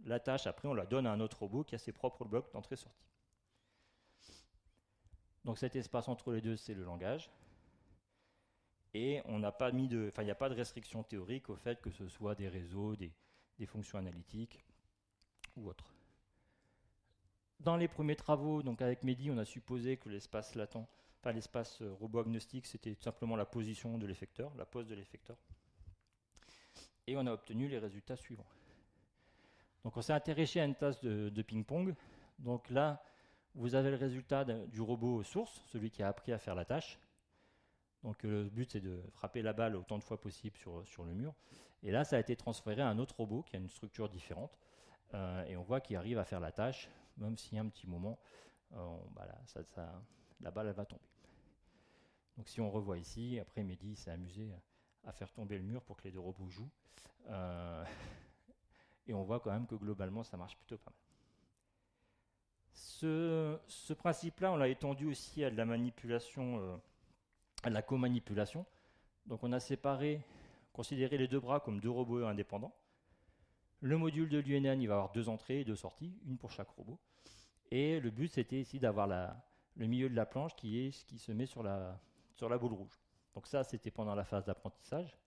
La tâche, après, on la donne à un autre robot qui a ses propres blocs d'entrée-sortie. Donc cet espace entre les 2, c'est le langage. Et on n'a pas il n'y a pas de restriction théorique au fait que ce soit des réseaux, des fonctions analytiques ou autres. Dans les premiers travaux, donc avec Mehdi, on a supposé que l'espace latent, l'espace robot agnostique, c'était tout simplement la position de l'effecteur, la pose de l'effecteur. Et on a obtenu les résultats suivants. Donc on s'est intéressé à une tasse de ping-pong. Donc là, vous avez le résultat du robot source, celui qui a appris à faire la tâche. Donc le but, c'est de frapper la balle autant de fois possible sur le mur. Et là, ça a été transféré à un autre robot qui a une structure différente. Et on voit qu'il arrive à faire la tâche, même s'il y a un petit moment, la balle elle va tomber. Donc si on revoit ici, après Mehdi s'est amusé à faire tomber le mur pour que les deux robots jouent. Et on voit quand même que globalement, ça marche plutôt pas mal. Ce principe-là, on l'a étendu aussi à de la manipulation, à la co-manipulation. Donc on a considéré les deux bras comme deux robots indépendants. Le module de l'UNN, il va avoir 2 entrées et 2 sorties, une pour chaque robot. Et le but, c'était ici d'avoir le milieu de la planche qui se met sur la boule rouge. Donc ça, c'était pendant la phase d'apprentissage.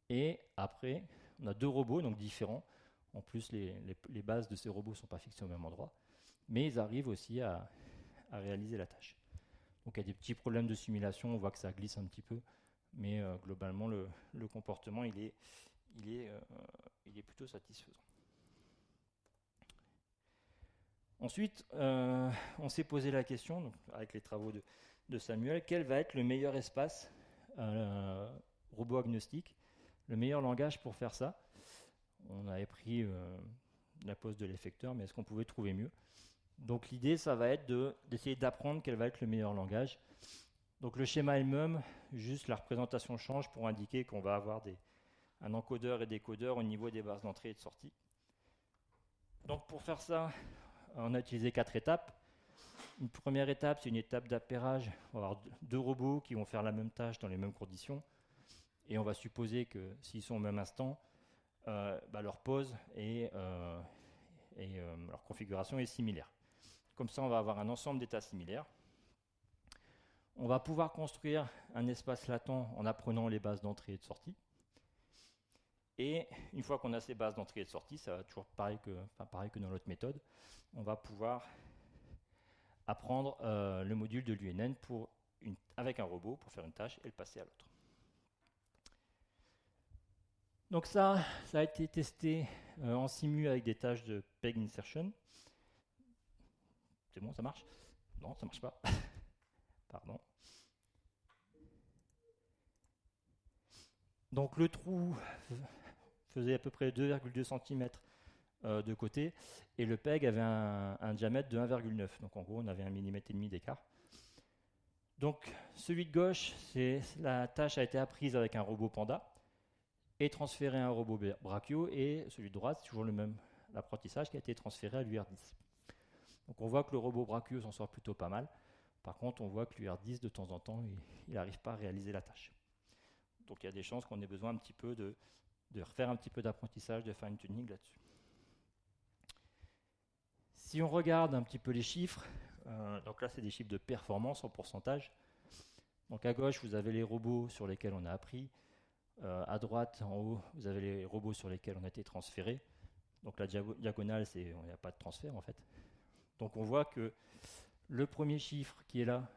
Et après, on a 2 robots, donc différents. En plus, les bases de ces robots ne sont pas fixées au même endroit. Mais ils arrivent aussi à réaliser la tâche. Donc il y a des petits problèmes de simulation, on voit que ça glisse un petit peu. Mais globalement, le comportement, il est plutôt satisfaisant. Ensuite, on s'est posé la question, donc, avec les travaux de Samuel, quel va être le meilleur espace robot agnostique, le meilleur langage pour faire ça. On avait pris la pose de l'effecteur, mais est-ce qu'on pouvait trouver mieux? Donc l'idée, ça va être d'essayer d'apprendre quel va être le meilleur langage. Donc le schéma est le même, juste la représentation change pour indiquer qu'on va avoir un encodeur et décodeur au niveau des bases d'entrée et de sortie. Donc pour faire ça, on a utilisé 4 étapes. Une première étape, c'est une étape d'appairage. On va avoir 2 robots qui vont faire la même tâche dans les mêmes conditions. Et on va supposer que s'ils sont au même instant, leur pose et leur configuration est similaire. Comme ça, on va avoir un ensemble d'états similaires. On va pouvoir construire un espace latent en apprenant les bases d'entrée et de sortie. Et une fois qu'on a ces bases d'entrée et de sortie, ça va toujours pareil que dans l'autre méthode, on va pouvoir apprendre le module de l'UNN avec un robot pour faire une tâche et le passer à l'autre. Donc ça a été testé en simu avec des tâches de peg insertion. C'est bon, ça marche? Non, ça marche pas. Pardon. Donc le trou faisait à peu près 2,2 cm de côté, et le PEG avait un diamètre de 1,9. Donc en gros, on avait 1,5 mm d'écart. Donc celui de gauche, la tâche a été apprise avec un robot Panda et transférée à un robot Brachio, et celui de droite, c'est toujours le même apprentissage qui a été transféré à l'UR10. Donc on voit que le robot Brachio s'en sort plutôt pas mal. Par contre, on voit que l'UR10, de temps en temps, il n'arrive pas à réaliser la tâche. Donc il y a des chances qu'on ait besoin un petit peu de refaire un petit peu d'apprentissage, de fine-tuning là-dessus. Si on regarde un petit peu les chiffres, donc là c'est des chiffres de performance en pourcentage. Donc à gauche, vous avez les robots sur lesquels on a appris. À droite, en haut, vous avez les robots sur lesquels on a été transféré. Donc la diagonale, il n'y a pas de transfert en fait. Donc on voit que le premier chiffre qui est là,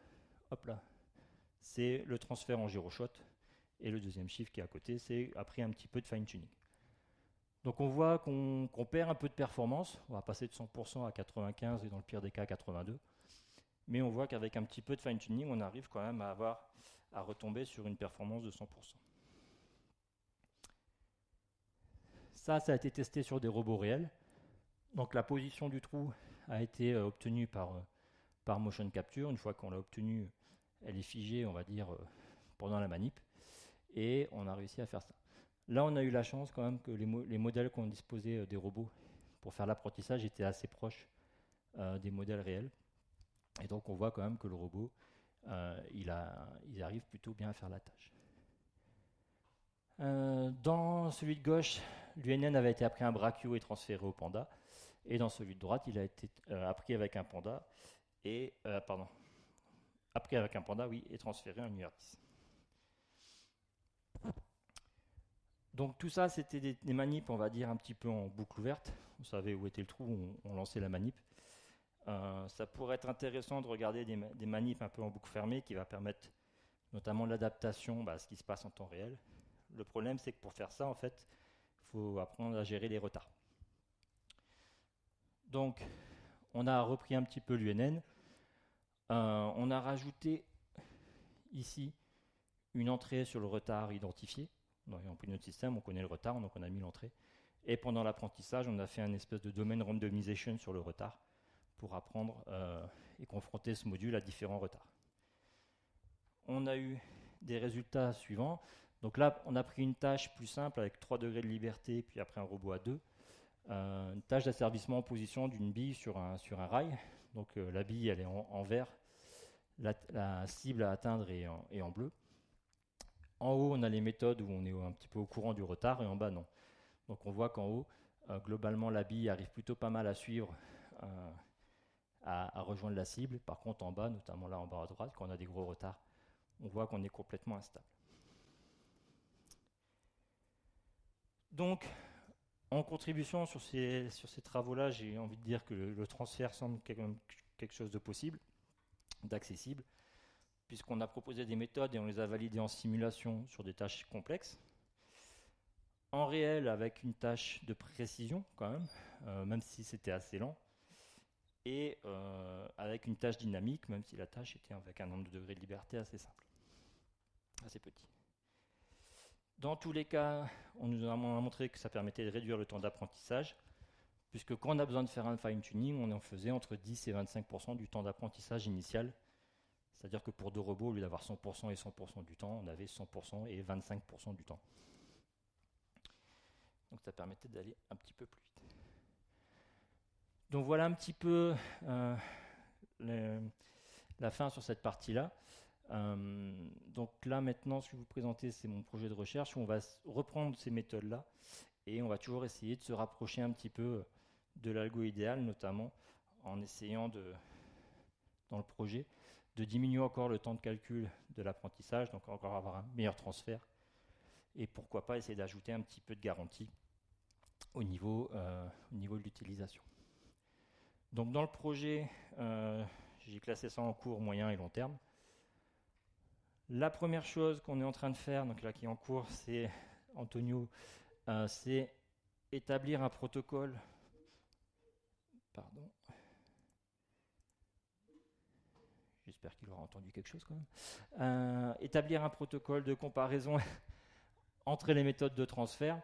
hop là, c'est le transfert en gyroshot. Et le deuxième chiffre qui est à côté, c'est après un petit peu de fine-tuning. Donc on voit qu'on perd un peu de performance. On va passer de 100% à 95% et dans le pire des cas 82%. Mais on voit qu'avec un petit peu de fine-tuning, on arrive quand même à retomber sur une performance de 100%. Ça a été testé sur des robots réels. Donc la position du trou a été obtenue par motion capture. Une fois qu'on l'a obtenue, elle est figée, on va dire, pendant la manip. Et on a réussi à faire ça. Là, on a eu la chance quand même que les modèles qu'on disposait des robots pour faire l'apprentissage étaient assez proches des modèles réels. Et donc, on voit quand même que le robot, il arrive plutôt bien à faire la tâche. Dans celui de gauche, l'UNN avait été appris un Brachio et transféré au Panda. Et dans celui de droite, il a été appris avec un Panda appris avec un Panda, oui, et transféré en UR10. Donc tout ça, c'était des manips, on va dire, un petit peu en boucle ouverte. On savait où était le trou, on lançait la manip. Ça pourrait être intéressant de regarder des manips un peu en boucle fermée qui va permettre notamment l'adaptation à ce qui se passe en temps réel. Le problème, c'est que pour faire ça, en fait, il faut apprendre à gérer les retards. Donc, on a repris un petit peu l'UNN. On a rajouté ici une entrée sur le retard identifié. Donc, on a pris notre système, on connaît le retard, donc on a mis l'entrée. Et pendant l'apprentissage, on a fait un espèce de domaine randomization sur le retard pour apprendre et confronter ce module à différents retards. On a eu des résultats suivants. Donc là, on a pris une tâche plus simple avec 3 degrés de liberté, puis après un robot à 2. Une tâche d'asservissement en position d'une bille sur un rail. Donc la bille, elle est en vert. La cible à atteindre est en bleu. En haut, on a les méthodes où on est un petit peu au courant du retard, et en bas, non. Donc on voit qu'en haut, globalement, la bille arrive plutôt pas mal à suivre, à rejoindre la cible. Par contre, en bas, notamment là en bas à droite, quand on a des gros retards, on voit qu'on est complètement instable. Donc, en contribution sur ces travaux-là, j'ai envie de dire que le transfert semble quelque chose de possible, d'accessible, puisqu'on a proposé des méthodes et on les a validées en simulation sur des tâches complexes. En réel, avec une tâche de précision quand même si c'était assez lent, et avec une tâche dynamique, même si la tâche était avec un nombre de degrés de liberté assez simple, assez petit. Dans tous les cas, on nous a montré que ça permettait de réduire le temps d'apprentissage, puisque quand on a besoin de faire un fine-tuning, on en faisait entre 10 et 25% du temps d'apprentissage initial. C'est-à-dire que pour 2 robots, au lieu d'avoir 100% et 100% du temps, on avait 100% et 25% du temps. Donc ça permettait d'aller un petit peu plus vite. Donc voilà un petit peu la fin sur cette partie-là. Donc là maintenant, ce que je vais vous présenter, c'est mon projet de recherche où on va reprendre ces méthodes-là et on va toujours essayer de se rapprocher un petit peu de l'algo idéal, notamment en essayant dans le projet de diminuer encore le temps de calcul de l'apprentissage, donc encore avoir un meilleur transfert et pourquoi pas essayer d'ajouter un petit peu de garantie au niveau de l'utilisation. Donc dans le projet, j'ai classé ça en court, moyen et long terme. La première chose qu'on est en train de faire, donc là qui est en cours, c'est Antonio, c'est établir un protocole. Pardon. J'espère qu'il aura entendu quelque chose quand même. Établir un protocole de comparaison entre les méthodes de transfert.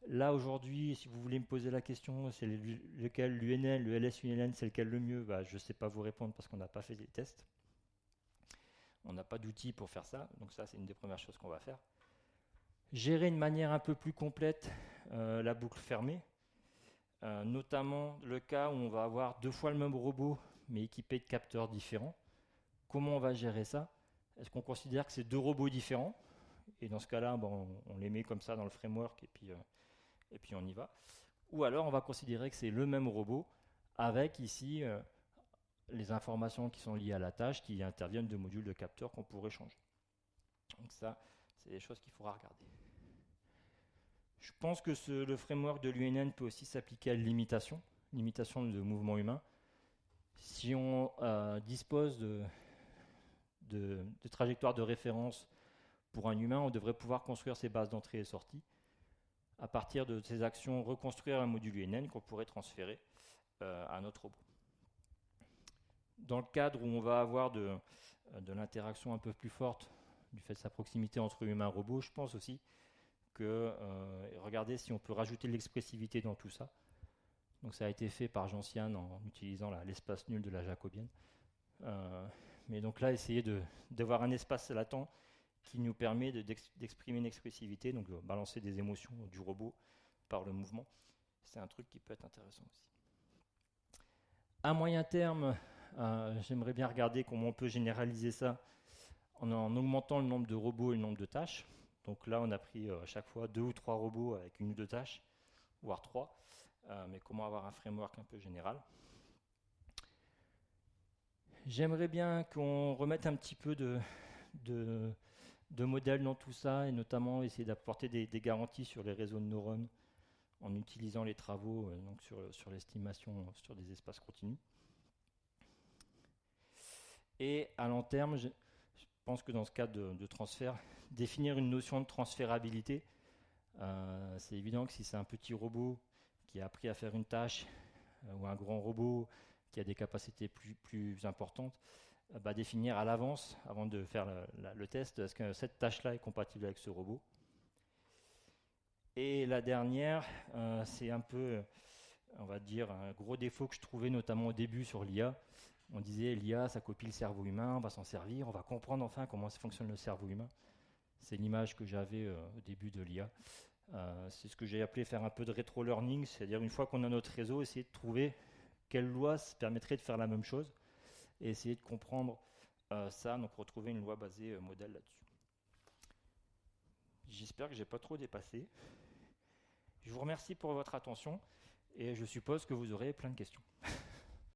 Là aujourd'hui, si vous voulez me poser la question, c'est lequel l'UNN, le LS-UNN, c'est lequel le mieux, je ne sais pas vous répondre parce qu'on n'a pas fait des tests. On n'a pas d'outils pour faire ça, donc ça c'est une des premières choses qu'on va faire. Gérer de manière un peu plus complète la boucle fermée, notamment le cas où on va avoir 2 fois le même robot mais équipé de capteurs différents. Comment on va gérer ça? Est-ce qu'on considère que c'est 2 robots différents? Et dans ce cas-là, on les met comme ça dans le framework et puis on y va. Ou alors on va considérer que c'est le même robot avec ici les informations qui sont liées à la tâche qui interviennent de modules de capteurs qu'on pourrait changer. Donc ça, c'est des choses qu'il faudra regarder. Je pense que le framework de l'UNN peut aussi s'appliquer à l'imitation de mouvements humains. Si on dispose de trajectoires de référence pour un humain, on devrait pouvoir construire ses bases d'entrée et sortie. À partir de ces actions, reconstruire un module UNN qu'on pourrait transférer à notre robot. Dans le cadre où on va avoir de l'interaction un peu plus forte du fait de sa proximité entre humain et robot, je pense aussi que regardez si on peut rajouter de l'expressivité dans tout ça. Donc ça a été fait par Gentiane en utilisant l'espace nul de la jacobienne. Mais donc là, essayer d'avoir un espace latent qui nous permet d'exprimer une expressivité, donc de balancer des émotions du robot par le mouvement. C'est un truc qui peut être intéressant aussi. À moyen terme, j'aimerais bien regarder comment on peut généraliser ça en augmentant le nombre de robots et le nombre de tâches. Donc là, on a pris à chaque fois 2 ou 3 robots avec 1 ou 2 tâches, voire 3. Mais comment avoir un framework un peu général. J'aimerais bien qu'on remette un petit peu de modèles dans tout ça, et notamment essayer d'apporter des garanties sur les réseaux de neurones en utilisant les travaux donc sur l'estimation sur des espaces continus. Et à long terme, je pense que dans ce cas de transfert, définir une notion de transférabilité. C'est évident que si c'est un petit robot qui a appris à faire une tâche ou un grand robot qui a des capacités plus importantes, définir à l'avance, avant de faire le test, est-ce que cette tâche-là est compatible avec ce robot. Et la dernière, c'est un peu, on va dire, un gros défaut que je trouvais notamment au début sur l'IA. On disait l'IA, ça copie le cerveau humain, on va s'en servir, on va comprendre enfin comment fonctionne le cerveau humain. C'est l'image que j'avais au début de l'IA. C'est ce que j'ai appelé faire un peu de rétro-learning, c'est-à-dire une fois qu'on a notre réseau, essayer de trouver quelle loi permettrait de faire la même chose et essayer de comprendre ça, donc retrouver une loi basée modèle là-dessus. J'espère que je n'ai pas trop dépassé. Je vous remercie pour votre attention et je suppose que vous aurez plein de questions.